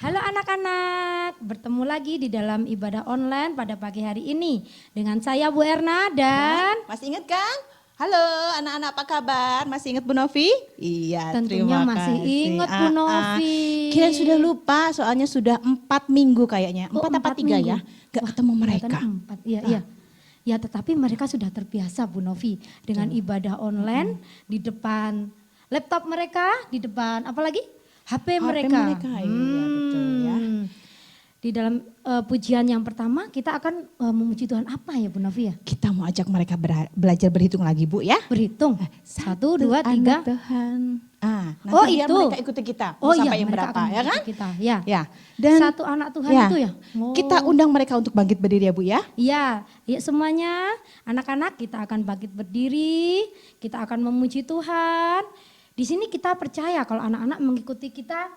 Halo anak-anak, bertemu lagi di dalam ibadah online pada pagi hari ini dengan saya Bu Erna dan Masih ingat kan? Halo anak-anak, apa kabar? Masih ingat Bu Novi? Iya, tentunya terima masih kasih. ingat Bu Novi. Kalian sudah lupa soalnya sudah 4 minggu kayaknya. 4 apa 3 minggu. ya? Gak ketemu mereka. Kelihatannya 4, iya. Ya tetapi mereka sudah terbiasa Bu Novi dengan ibadah online di depan laptop mereka, di depan apalagi HP mereka. Iya betul ya. Di dalam pujian yang pertama kita akan memuji Tuhan apa ya Bu Novi ya? Kita mau ajak mereka belajar berhitung lagi Bu ya. Berhitung. 1, 2, 3. Tuhan. Nanti biar itu. mereka ikuti kita. Mau sampai yang mereka berapa akan ya kan? Kita, ya. Ya. Dan satu anak Tuhan itu ya. Kita undang mereka untuk bangkit berdiri ya Bu ya. Iya, ya semuanya anak-anak kita akan bangkit berdiri, kita akan memuji Tuhan. Di sini kita percaya kalau anak-anak mengikuti kita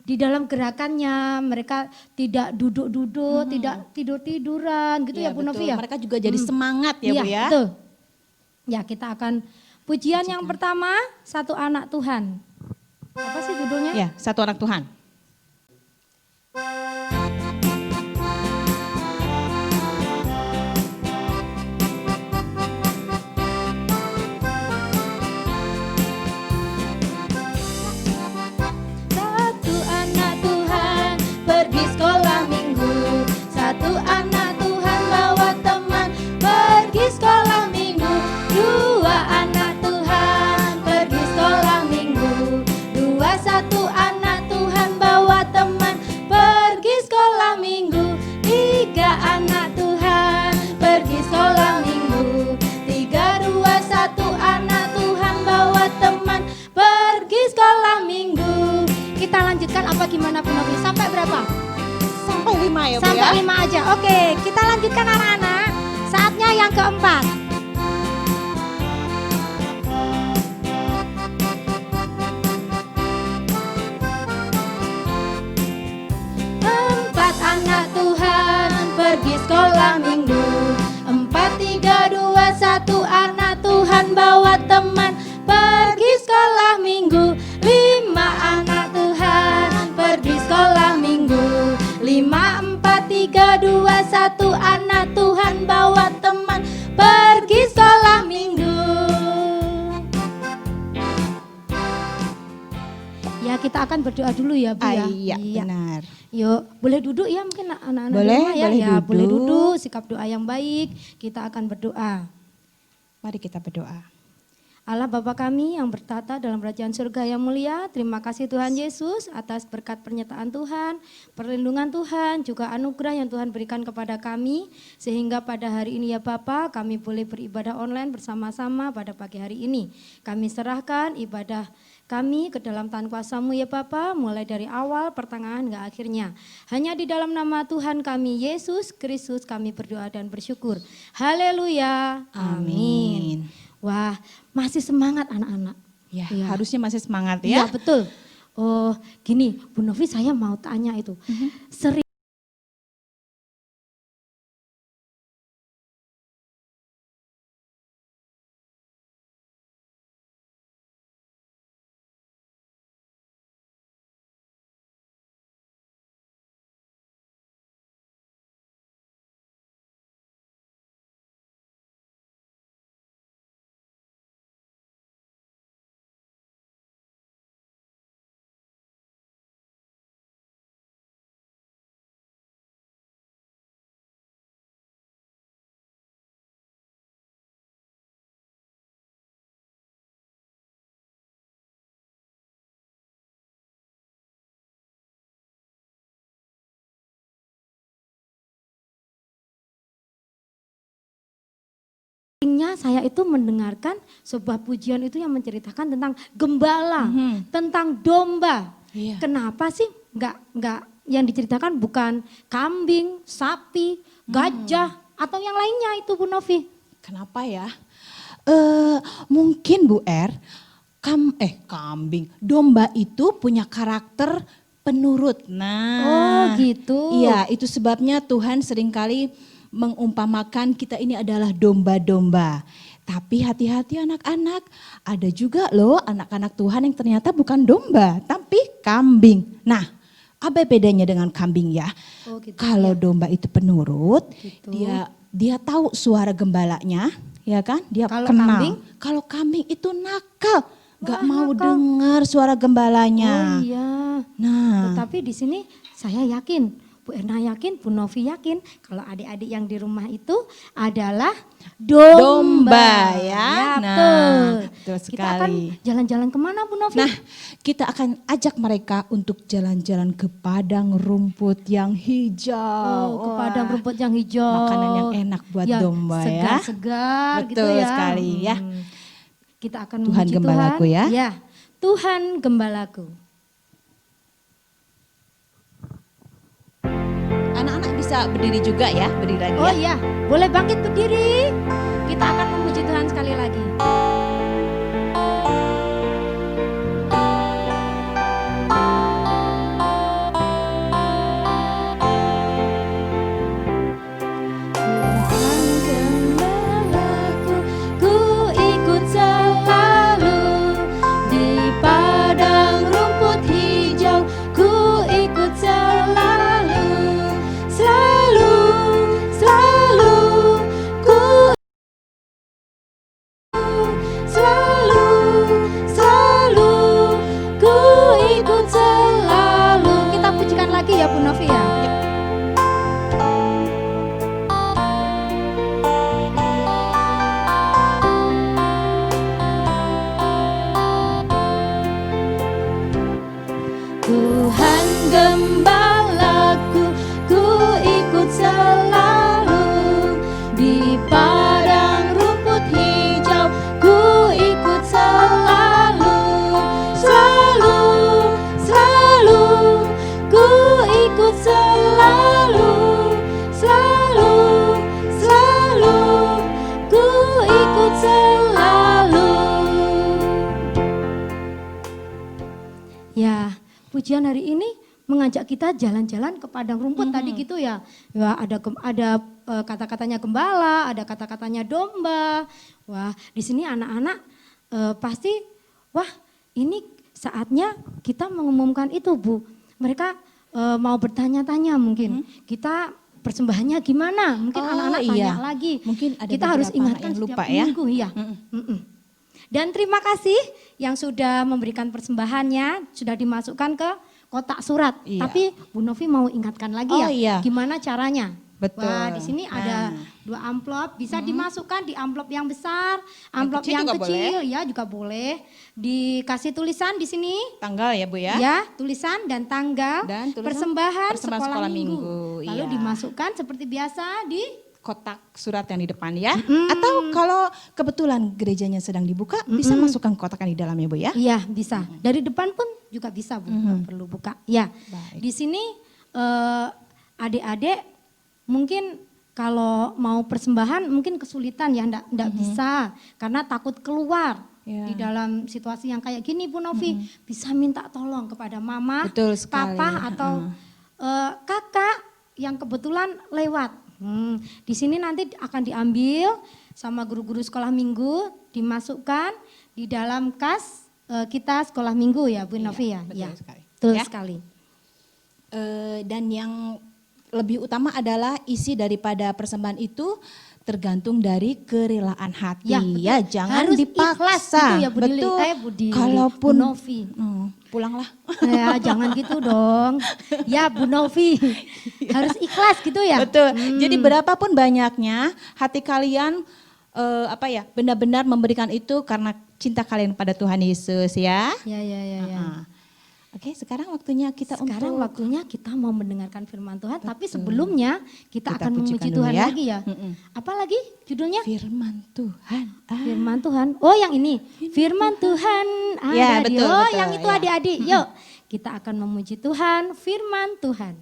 di dalam gerakannya, mereka tidak duduk-duduk, tidak tidur-tiduran gitu ya Bu Novi ya. Mereka juga jadi semangat ya Bu ya. Betul. Ya kita akan pujian yang pertama, satu anak Tuhan. Apa sih judulnya? Ya, satu anak Tuhan. Satu anak Tuhan pergi sekolah minggu. Satu anak Tuhan bawa teman pergi sekolah minggu. Dua anak Tuhan pergi sekolah minggu. Satu anak Tuhan bawa teman pergi sekolah minggu. Tiga anak Tuhan pergi sekolah minggu. Satu anak Tuhan bawa teman pergi sekolah minggu. Kita lanjutkan apa gimana Bu Novi? Sampai berapa? Sampai 5 ya Bu ya. Sampai 5 aja. Oke, kita lanjutkan anak-anak. Saatnya yang keempat. Empat anak Tuhan pergi sekolah minggu. 4, 3, 2, 1 anak Tuhan bawa teman pergi sekolah minggu. 5 anak Tuhan pergi sekolah minggu. 5, 4, 3, 2, 1 anak Tuhan bawa teman pergi sekolah minggu. Ya kita akan berdoa dulu ya Bu ya. Iya benar. Yuk boleh duduk ya mungkin anak-anak Boleh, di rumah ya. boleh duduk. Boleh duduk, sikap doa yang baik. Kita akan berdoa. Mari kita berdoa. Allah Bapa kami yang bertata dalam kerajaan surga yang mulia, terima kasih Tuhan Yesus atas berkat pernyataan Tuhan, perlindungan Tuhan, juga anugerah yang Tuhan berikan kepada kami, sehingga pada hari ini ya Bapa kami boleh beribadah online bersama-sama pada pagi hari ini. Kami serahkan ibadah kami ke dalam tangan kuasa-Mu ya Bapa, mulai dari awal, pertengahan, hingga akhirnya. Hanya di dalam nama Tuhan kami Yesus Kristus kami berdoa dan bersyukur. Haleluya. Amin. Wah, masih semangat anak-anak. Ya, harusnya masih semangat Iya ya. betul. Oh, gini, Bu Novi saya mau tanya itu. Sering saya itu mendengarkan sebuah pujian itu yang menceritakan tentang gembala, tentang domba. Iya. Kenapa sih nggak yang diceritakan bukan kambing, sapi, gajah atau yang lainnya itu Bu Novi? Kenapa ya? Mungkin Bu kambing, domba itu punya karakter penurut. Oh gitu. Iya, itu sebabnya Tuhan seringkali mengumpamakan kita ini adalah domba-domba. Tapi hati-hati anak-anak, ada juga loh anak-anak Tuhan yang ternyata bukan domba, tapi kambing. Nah, Apa bedanya dengan kambing ya? Oh, gitu, Kalau ya. domba itu penurut, Gitu. dia tahu suara gembalanya, ya kan? Dia Kalau kenal. kambing? Kalau kambing itu nakal, nggak Wah, mau nakal. dengar suara gembalanya. Oh iya. Nah, Tetapi di sini saya yakin, Bu Erna yakin, Bu Novi yakin kalau adik-adik yang di rumah itu adalah domba ya. Nah, betul Kita akan sekali. jalan-jalan kemana Bu Novi? Nah, kita akan ajak mereka untuk jalan-jalan ke padang rumput yang hijau. ke Wah, padang rumput yang hijau. makanan yang enak buat Ya, domba ya. segar-segar gitu Betul ya. sekali ya. Kita akan Tuhan memuji gembalaku Tuhan. ya. Ya, Tuhan gembalaku. Anak-anak bisa berdiri juga ya, berdiri lagi Oh ya. iya, boleh bangkit berdiri. Kita akan memuji Tuhan sekali lagi. Tuhan gembalaku, ku ikut selalu di padang rumput hijau, ku ikut selalu, selalu, selalu, ku selalu, selalu, ku ikut selalu. Kita pujikan lagi ya Bu Novi ya. Tuhan gembalaku, ku ikut selalu di padang rumput hijau, ku ikut selalu, selalu, selalu, ku ikut selalu, selalu, selalu, ku ikut selalu. Ya, pujian hari ini mengajak kita jalan-jalan ke padang rumput tadi gitu ya. Ya ada kata-katanya gembala, ada kata-katanya domba. Wah, di sini anak-anak pasti wah, ini saatnya kita mengumumkan itu, Bu. Mereka mau bertanya-tanya mungkin. Kita persembahannya gimana? Mungkin Oh, anak-anak iya. tanya lagi. Mungkin ada kita harus beberapa anak ingatkan yang setiap lupa ya. minggu, iya. Dan terima kasih yang sudah memberikan persembahannya, sudah dimasukkan ke kotak surat. Iya. Tapi Bu Novi mau ingatkan lagi Oh, ya, iya. gimana caranya? Betul. Wah, di sini ada Nah. 2 amplop, bisa dimasukkan di amplop yang besar, amplop kecil yang juga kecil, ya juga boleh. Dikasih tulisan di sini, Tanggal ya Bu ya. ya tulisan dan tanggal, Dan tulisan persembahan sekolah, sekolah minggu. minggu, Lalu iya. dimasukkan seperti biasa di Kotak surat yang di depan ya. Atau kalau kebetulan gerejanya sedang dibuka, bisa masukkan kotak yang di dalamnya Bu ya. Iya bisa. Dari depan pun juga bisa Bu, nggak perlu buka. Ya. Baik. Di sini adik-adik mungkin kalau mau persembahan mungkin kesulitan ya, enggak bisa karena takut keluar. Ya. Di dalam situasi yang kayak gini Bu Novi bisa minta tolong kepada mama, Betul sekali. papa atau kakak yang kebetulan lewat. Di sini nanti akan diambil sama guru-guru sekolah minggu, dimasukkan di dalam kas kita sekolah minggu ya Bu Novi ya. betul Ya, sekali. betul Ya. sekali. Dan yang lebih utama adalah isi daripada persembahan itu tergantung dari kerelaan hati Ya, ya, betul. jangan Harus ikhlas dipaksa. gitu ya, Bu Dili. Betul. Bu Dili, Kalaupun Bu Novi. Pulanglah. Ya jangan gitu dong. Ya Bu Novi, harus ikhlas gitu ya. Betul. Jadi berapapun banyaknya hati kalian benar-benar memberikan itu karena cinta kalian pada Tuhan Yesus ya. Ya. Oke, sekarang waktunya kita Sekarang untuk waktunya kita mau mendengarkan firman Tuhan, tapi sebelumnya kita Kita akan memuji pujikan dulu Tuhan ya. lagi ya. Apa lagi judulnya? firman Tuhan. Firman Tuhan. Oh yang ini. Firman Tuhan ada Ya, di. betul, Oh betul, yang itu ya. adik-adik. Yuk kita akan memuji Tuhan. Firman Tuhan.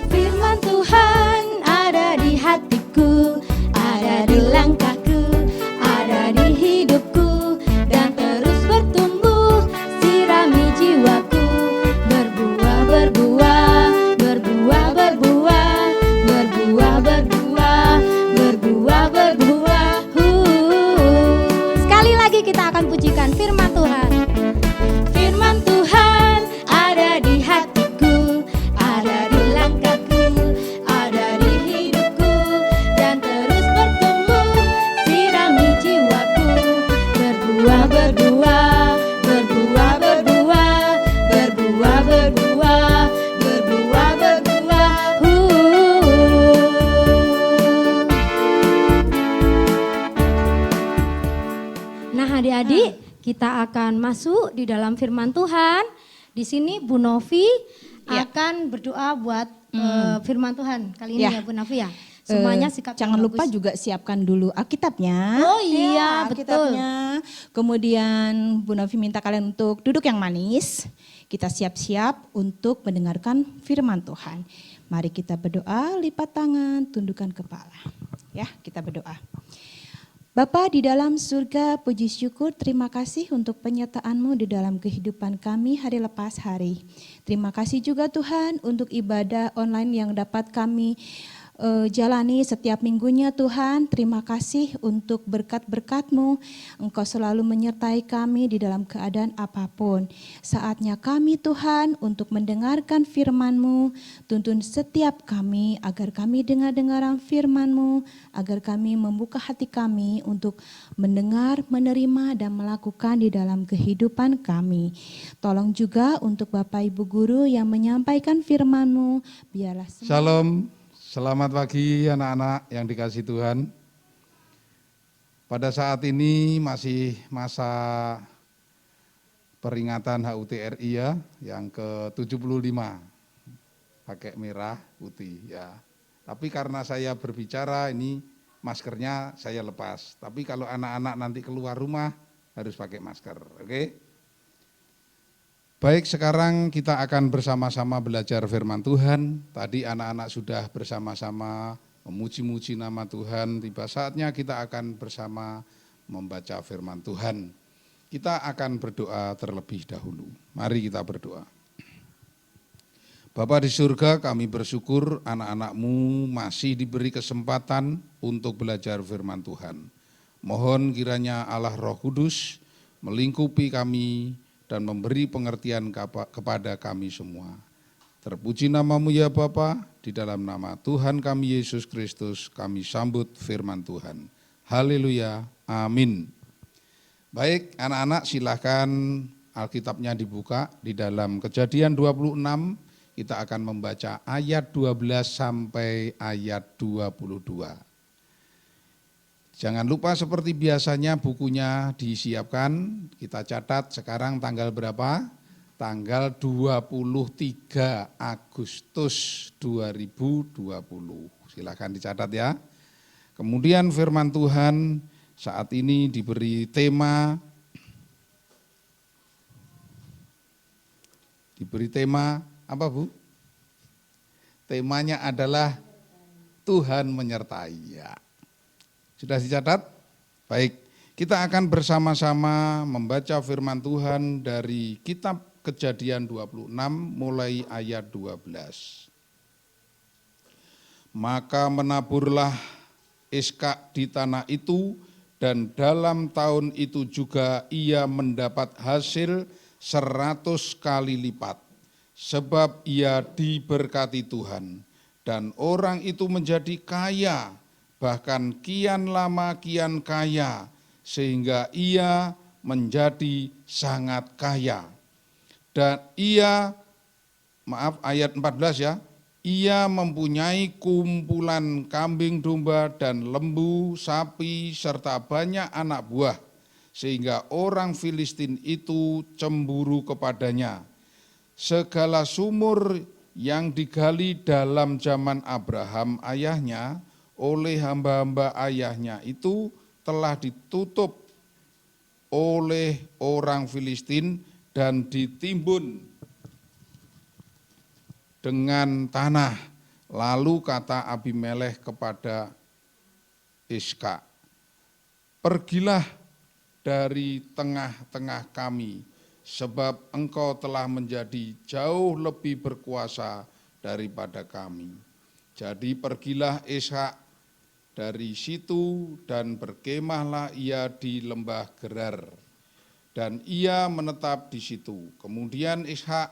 Firman Tuhan ada di hatiku, ada di langkahku, ada Adik-adik, kita akan masuk di dalam firman Tuhan. Di sini Bu Novi akan berdoa buat firman Tuhan kali ini ya Bu Novi ya. Semuanya sikap yang jangan lupa bagus. juga siapkan dulu Alkitabnya. Oh iya, betul. Alkitabnya. Kemudian Bu Novi minta kalian untuk duduk yang manis. Kita siap-siap untuk mendengarkan firman Tuhan. Mari kita berdoa, lipat tangan, tundukkan kepala. Ya, kita berdoa. Bapa di dalam surga, puji syukur, terima kasih untuk penyertaan-Mu di dalam kehidupan kami hari lepas hari. Terima kasih juga Tuhan untuk ibadah online yang dapat kami jalani setiap minggunya Tuhan. Terima kasih untuk berkat-berkat-Mu. Engkau selalu menyertai kami di dalam keadaan apapun. Saatnya kami Tuhan untuk mendengarkan firman-Mu. Tuntun setiap kami agar kami dengar-dengaran firman-Mu. Agar kami membuka hati kami untuk mendengar, menerima dan melakukan di dalam kehidupan kami. Tolong juga untuk Bapak Ibu Guru yang menyampaikan firman-Mu. Biarlah semua. Shalom. Selamat pagi anak-anak yang dikasihi Tuhan. Pada saat ini masih masa peringatan HUT RI ya, yang ke-75. Pakai merah putih ya. Tapi karena saya berbicara ini maskernya saya lepas. Tapi kalau anak-anak nanti keluar rumah harus pakai masker, oke? Baik, sekarang kita akan bersama-sama belajar firman Tuhan. Tadi anak-anak sudah bersama-sama memuji-muji nama Tuhan. Tiba saatnya kita akan bersama membaca firman Tuhan. Kita akan berdoa terlebih dahulu. Mari kita berdoa. Bapa di surga, kami bersyukur anak-anak-Mu masih diberi kesempatan untuk belajar firman Tuhan. Mohon kiranya Allah Roh Kudus melingkupi kami dan memberi pengertian kepada kami semua. Terpuji nama-Mu ya Bapa, di dalam nama Tuhan kami Yesus Kristus kami sambut firman Tuhan. Haleluya, amin. Baik anak-anak, silahkan Alkitabnya dibuka di dalam Kejadian 26, kita akan membaca ayat 12 sampai ayat 22. Jangan lupa seperti biasanya bukunya disiapkan, kita catat sekarang tanggal berapa? Tanggal 23 Agustus 2020. Silakan dicatat ya. Kemudian firman Tuhan saat ini diberi tema apa Bu? Temanya adalah Tuhan menyertai ya. Sudah dicatat? Baik, kita akan bersama-sama membaca firman Tuhan dari kitab Kejadian 26 mulai ayat 12. Maka menaburlah Ishak di tanah itu dan dalam tahun itu juga ia mendapat hasil 100 kali lipat. Sebab ia diberkati Tuhan dan orang itu menjadi kaya. Bahkan kian lama kian kaya, sehingga ia menjadi sangat kaya. Dan ayat 14 ya, ia mempunyai kumpulan kambing domba dan lembu, sapi, serta banyak anak buah, sehingga orang Filistin itu cemburu kepadanya. Segala sumur yang digali dalam zaman Abraham ayahnya, oleh hamba-hamba ayahnya itu telah ditutup oleh orang Filistin dan ditimbun dengan tanah. Lalu kata Abimelekh kepada Ishak, pergilah dari tengah-tengah kami, sebab engkau telah menjadi jauh lebih berkuasa daripada kami. Jadi pergilah Ishak dari situ dan berkemahlah ia di lembah Gerar. Dan ia menetap di situ. Kemudian Ishak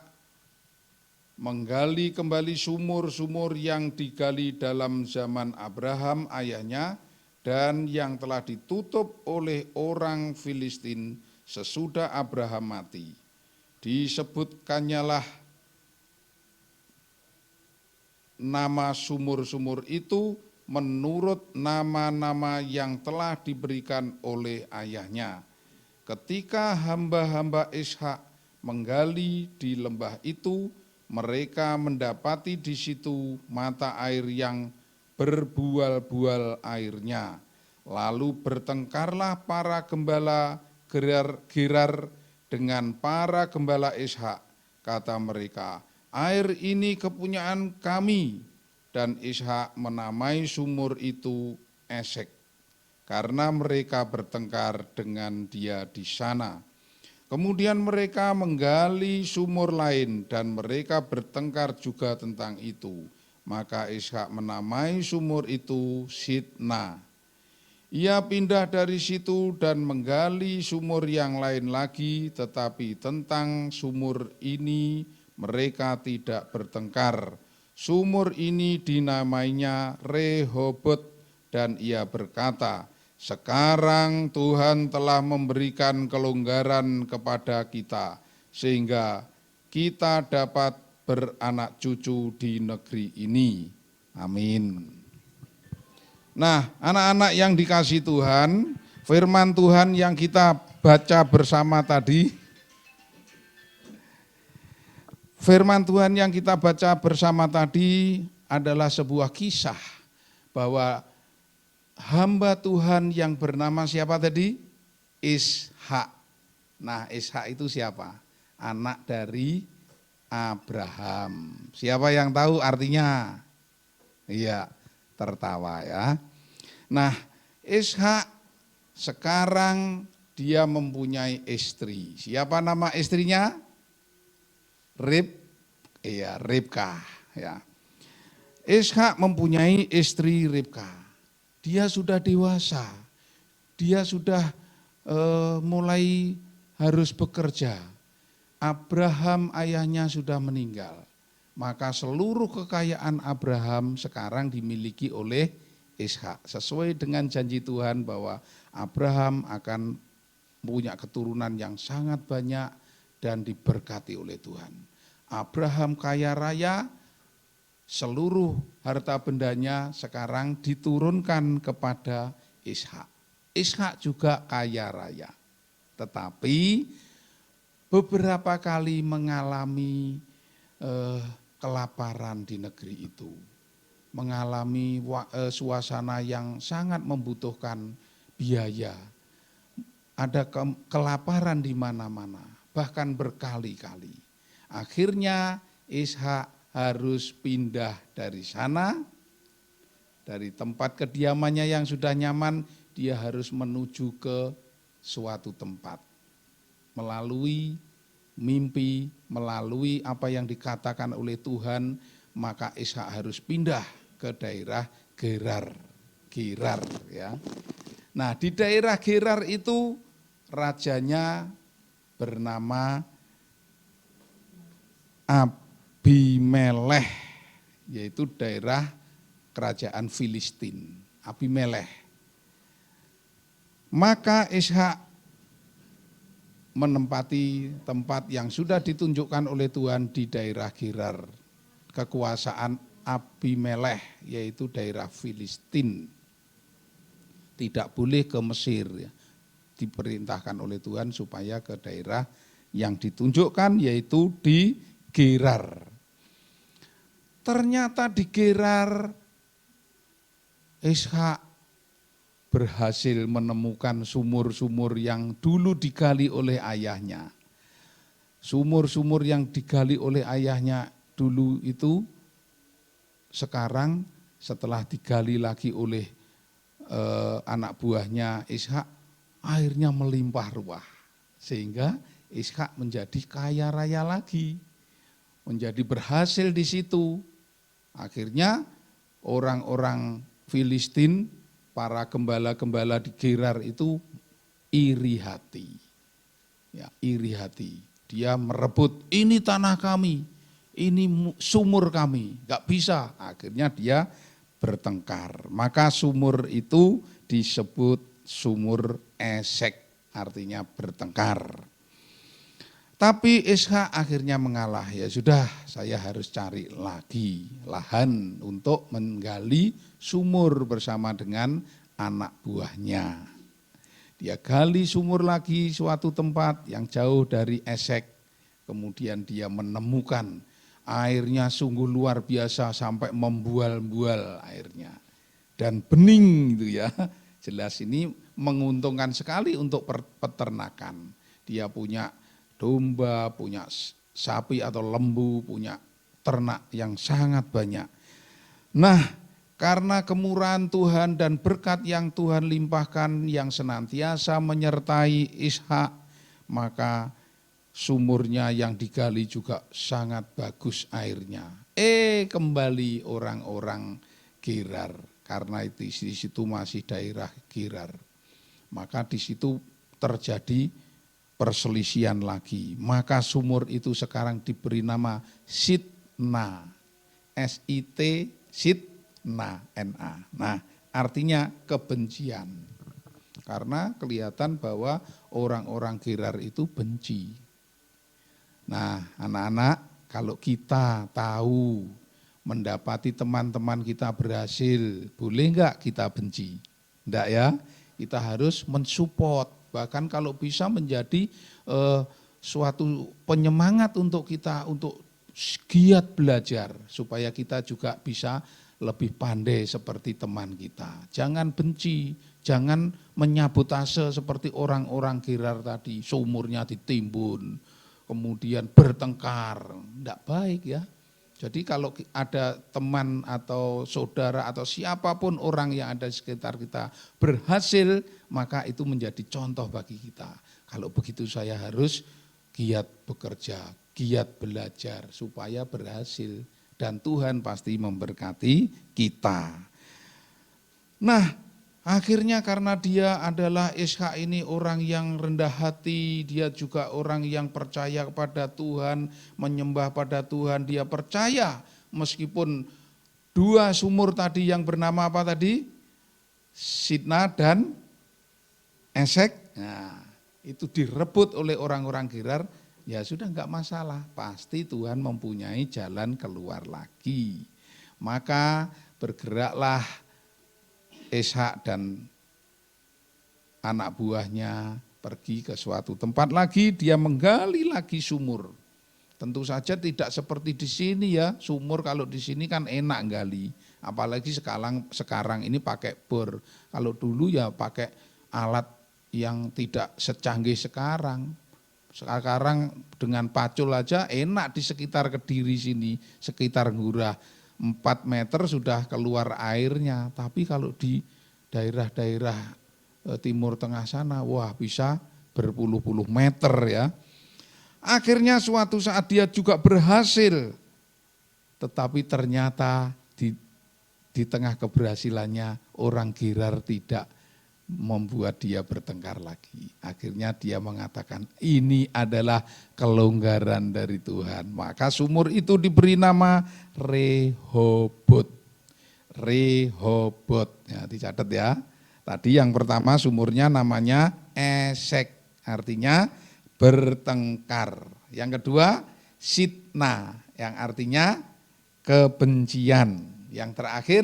menggali kembali sumur-sumur yang digali dalam zaman Abraham ayahnya dan yang telah ditutup oleh orang Filistin sesudah Abraham mati. Disebutkannya lah nama sumur-sumur itu menurut nama-nama yang telah diberikan oleh ayahnya. Ketika hamba-hamba Ishak menggali di lembah itu, mereka mendapati di situ mata air yang berbual-bual airnya. Lalu bertengkarlah para gembala Gerar dengan para gembala Ishak. Kata mereka, air ini kepunyaan kami. Dan Ishak menamai sumur itu Esek, karena mereka bertengkar dengan dia di sana. Kemudian mereka menggali sumur lain dan mereka bertengkar juga tentang itu. Maka Ishak menamai sumur itu Sitna. Ia pindah dari situ dan menggali sumur yang lain lagi, tetapi tentang sumur ini mereka tidak bertengkar. Sumur ini dinamainya Rehobot dan ia berkata, sekarang Tuhan telah memberikan kelonggaran kepada kita, sehingga kita dapat beranak cucu di negeri ini. Amin. Nah, anak-anak yang dikasihi Tuhan, firman Tuhan yang kita baca bersama tadi, firman Tuhan yang kita baca bersama tadi adalah sebuah kisah bahwa hamba Tuhan yang bernama siapa tadi? Ishak. Nah, Ishak itu siapa? Anak dari Abraham. Siapa yang tahu artinya? Iya, tertawa ya. Nah, Ishak sekarang dia mempunyai istri. Siapa nama istrinya? Ribka. Ya. Ishak mempunyai istri Ribka. Dia sudah dewasa. Dia sudah mulai harus bekerja. Abraham ayahnya sudah meninggal. Maka seluruh kekayaan Abraham sekarang dimiliki oleh Ishak. Sesuai dengan janji Tuhan bahwa Abraham akan punya keturunan yang sangat banyak dan diberkati oleh Tuhan. Abraham kaya raya, seluruh harta bendanya sekarang diturunkan kepada Ishak. Ishak juga kaya raya. Tetapi beberapa kali mengalami kelaparan di negeri itu, mengalami suasana yang sangat membutuhkan biaya. Ada kelaparan di mana-mana, bahkan berkali-kali. Akhirnya Ishak harus pindah dari sana, dari tempat kediamannya yang sudah nyaman, dia harus menuju ke suatu tempat. Melalui mimpi, melalui apa yang dikatakan oleh Tuhan, maka Ishak harus pindah ke daerah Gerar ya. Nah, di daerah Gerar itu rajanya bernama Abimeleh, yaitu daerah kerajaan Filistin, Abimeleh. Maka Ishak menempati tempat yang sudah ditunjukkan oleh Tuhan di daerah Gerar, kekuasaan Abimeleh, yaitu daerah Filistin. Tidak boleh ke Mesir, ya. Diperintahkan oleh Tuhan supaya ke daerah yang ditunjukkan, yaitu di Gerar. Ternyata di Gerar Ishak berhasil menemukan sumur-sumur yang dulu digali oleh ayahnya. Sumur-sumur yang digali oleh ayahnya dulu itu sekarang setelah digali lagi oleh anak buahnya Ishak, airnya melimpah ruah. Sehingga Ishak menjadi kaya raya lagi, menjadi berhasil di situ. Akhirnya orang-orang Filistin, para gembala-gembala di Gerar itu iri hati. Ya, iri hati. Dia merebut, ini tanah kami, ini sumur kami, gak bisa. Akhirnya dia bertengkar. Maka sumur itu disebut sumur Esek, artinya bertengkar. Tapi Ishak akhirnya mengalah, ya sudah, saya harus cari lagi lahan untuk menggali sumur bersama dengan anak buahnya. Dia gali sumur lagi suatu tempat yang jauh dari Esek. Kemudian dia menemukan airnya sungguh luar biasa sampai membual-bual airnya. Dan bening gitu ya. Jelas ini menguntungkan sekali untuk peternakan. Dia punya domba, punya sapi atau lembu, punya ternak yang sangat banyak. Nah, karena kemurahan Tuhan dan berkat yang Tuhan limpahkan yang senantiasa menyertai Ishak, maka sumurnya yang digali juga sangat bagus airnya. Kembali orang-orang Gerar, karena itu di situ masih daerah Gerar. Maka di situ terjadi perselisihan lagi. Maka sumur itu sekarang diberi nama Sitna. S-I-T, Sitna, N-A. Nah, artinya kebencian. Karena kelihatan bahwa orang-orang Gerar itu benci. Nah, anak-anak, kalau kita tahu mendapati teman-teman kita berhasil, boleh enggak kita benci? Enggak ya, kita harus mensupport. Bahkan kalau bisa menjadi suatu penyemangat untuk kita untuk giat belajar supaya kita juga bisa lebih pandai seperti teman kita. Jangan benci, jangan menyabotase seperti orang-orang Gerar tadi, sumurnya ditimbun, kemudian bertengkar, tidak baik ya. Jadi kalau ada teman atau saudara atau siapapun orang yang ada di sekitar kita berhasil, maka itu menjadi contoh bagi kita. Kalau begitu saya harus giat bekerja, giat belajar supaya berhasil. Dan Tuhan pasti memberkati kita. Nah, akhirnya karena dia adalah Ishak ini orang yang rendah hati, dia juga orang yang percaya kepada Tuhan, menyembah pada Tuhan, dia percaya meskipun dua sumur tadi yang bernama apa tadi? Sitna dan Esek, nah, itu direbut oleh orang-orang Gerar, ya sudah enggak masalah, pasti Tuhan mempunyai jalan keluar lagi. Maka bergeraklah Ishak dan anak buahnya pergi ke suatu tempat lagi, dia menggali lagi sumur. Tentu saja tidak seperti di sini ya, sumur kalau di sini kan enak gali. Apalagi sekarang ini pakai bor. Kalau dulu ya pakai alat yang tidak secanggih sekarang. Sekarang dengan pacul aja enak di sekitar Kediri sini, sekitar Ngurah 4 meter sudah keluar airnya. Tapi kalau di daerah-daerah Timur Tengah sana, wah bisa berpuluh-puluh meter ya. Akhirnya suatu saat dia juga berhasil, tetapi ternyata di tengah keberhasilannya orang Gerar tidak membuat dia bertengkar lagi. Akhirnya dia mengatakan ini adalah kelonggaran dari Tuhan. Maka sumur itu diberi nama Rehobot. Rehobot, ya, dicatat ya. Tadi yang pertama sumurnya namanya Esek, artinya bertengkar. Yang kedua Sitna, yang artinya kebencian. Yang terakhir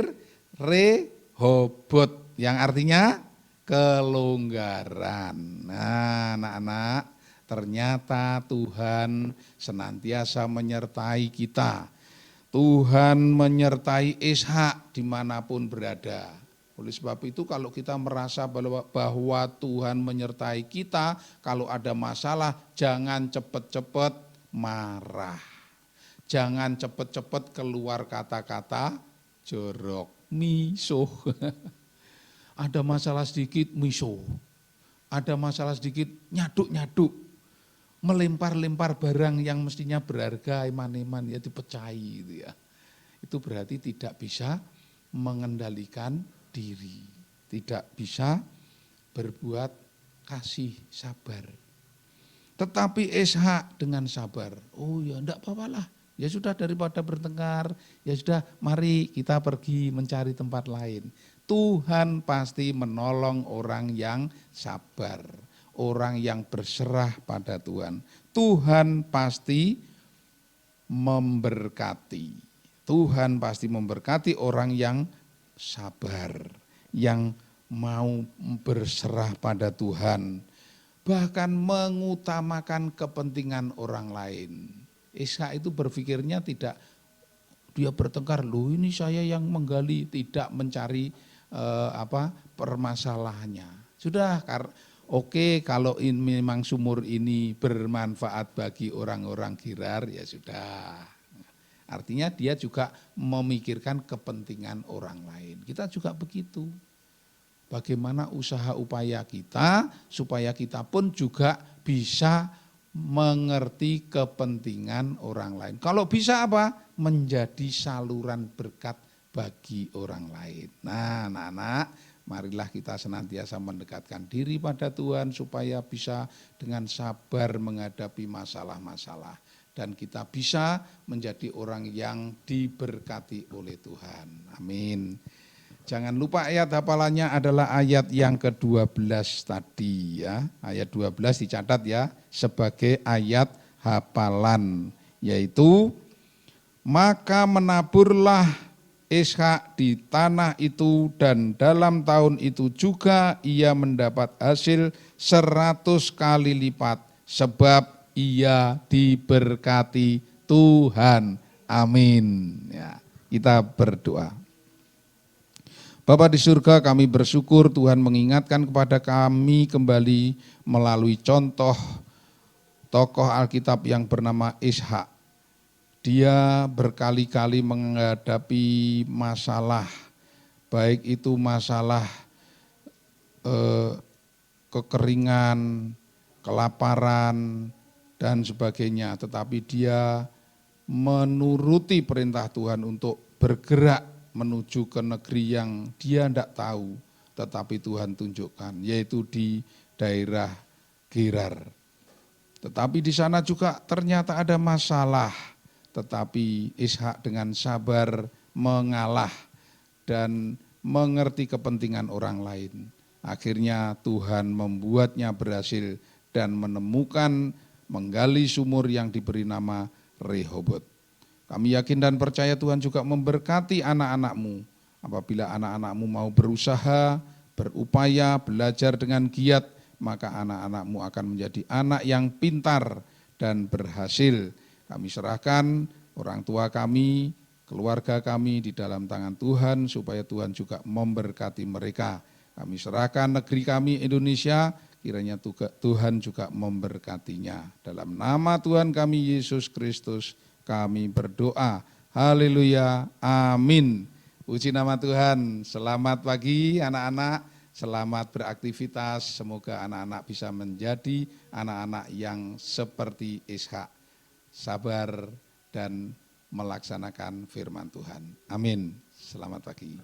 Rehobot, yang artinya kelonggaran. Nah, anak-anak, ternyata Tuhan senantiasa menyertai kita. Tuhan menyertai Ishak dimanapun berada. Oleh sebab itu kalau kita merasa bahwa Tuhan menyertai kita, kalau ada masalah jangan cepat-cepat marah. Jangan cepat-cepat keluar kata-kata jorok, misuh. Ada masalah sedikit miso, ada masalah sedikit nyaduk-nyaduk, melempar-lempar barang yang mestinya berharga eman-eman ya dipecahi gitu ya. Itu berarti tidak bisa mengendalikan diri, tidak bisa berbuat kasih sabar. Tetapi Ishak dengan sabar, oh ya enggak apa-apalah, ya sudah daripada bertengkar, ya sudah mari kita pergi mencari tempat lain. Tuhan pasti menolong orang yang sabar, orang yang berserah pada Tuhan. Tuhan pasti memberkati. Tuhan pasti memberkati orang yang sabar, yang mau berserah pada Tuhan, bahkan mengutamakan kepentingan orang lain. Ishak itu berpikirnya tidak dia bertengkar, loh ini saya yang menggali, tidak mencari permasalahannya. Sudah, oke, kalau memang sumur ini bermanfaat bagi orang-orang Gerar, ya sudah. Artinya dia juga memikirkan kepentingan orang lain. Kita juga begitu. Bagaimana usaha upaya kita supaya kita pun juga bisa mengerti kepentingan orang lain. Kalau bisa apa? Menjadi saluran berkat bagi orang lain. Nah, anak-anak, marilah kita senantiasa mendekatkan diri pada Tuhan supaya bisa dengan sabar menghadapi masalah-masalah. Dan kita bisa menjadi orang yang diberkati oleh Tuhan. Amin. Jangan lupa ayat hafalannya adalah ayat yang ke-12 tadi ya. Ayat 12 dicatat ya sebagai ayat hafalan, yaitu maka menaburlah Ishak di tanah itu dan dalam tahun itu juga ia mendapat hasil 100 kali lipat sebab ia diberkati Tuhan. Amin. Ya, kita berdoa. Bapa di surga, kami bersyukur Tuhan mengingatkan kepada kami kembali melalui contoh tokoh Alkitab yang bernama Ishak. Dia berkali-kali menghadapi masalah, baik itu masalah kekeringan, kelaparan, dan sebagainya. Tetapi dia menuruti perintah Tuhan untuk bergerak menuju ke negeri yang dia tidak tahu, tetapi Tuhan tunjukkan, yaitu di daerah Gerar. Tetapi di sana juga ternyata ada masalah, tetapi Ishak dengan sabar mengalah dan mengerti kepentingan orang lain. Akhirnya Tuhan membuatnya berhasil dan menemukan menggali sumur yang diberi nama Rehobot. Kami yakin dan percaya Tuhan juga memberkati anak-anakmu. Apabila anak-anakmu mau berusaha, berupaya, belajar dengan giat, maka anak-anakmu akan menjadi anak yang pintar dan berhasil. Kami serahkan orang tua kami, keluarga kami di dalam tangan Tuhan, supaya Tuhan juga memberkati mereka. Kami serahkan negeri kami Indonesia, kiranya Tuhan juga memberkatinya. Dalam nama Tuhan kami Yesus Kristus, kami berdoa. Haleluya, amin. Puji nama Tuhan. Selamat pagi anak-anak, selamat beraktivitas. Semoga anak-anak bisa menjadi anak-anak yang seperti Ishak, sabar dan melaksanakan firman Tuhan. Amin. Selamat pagi.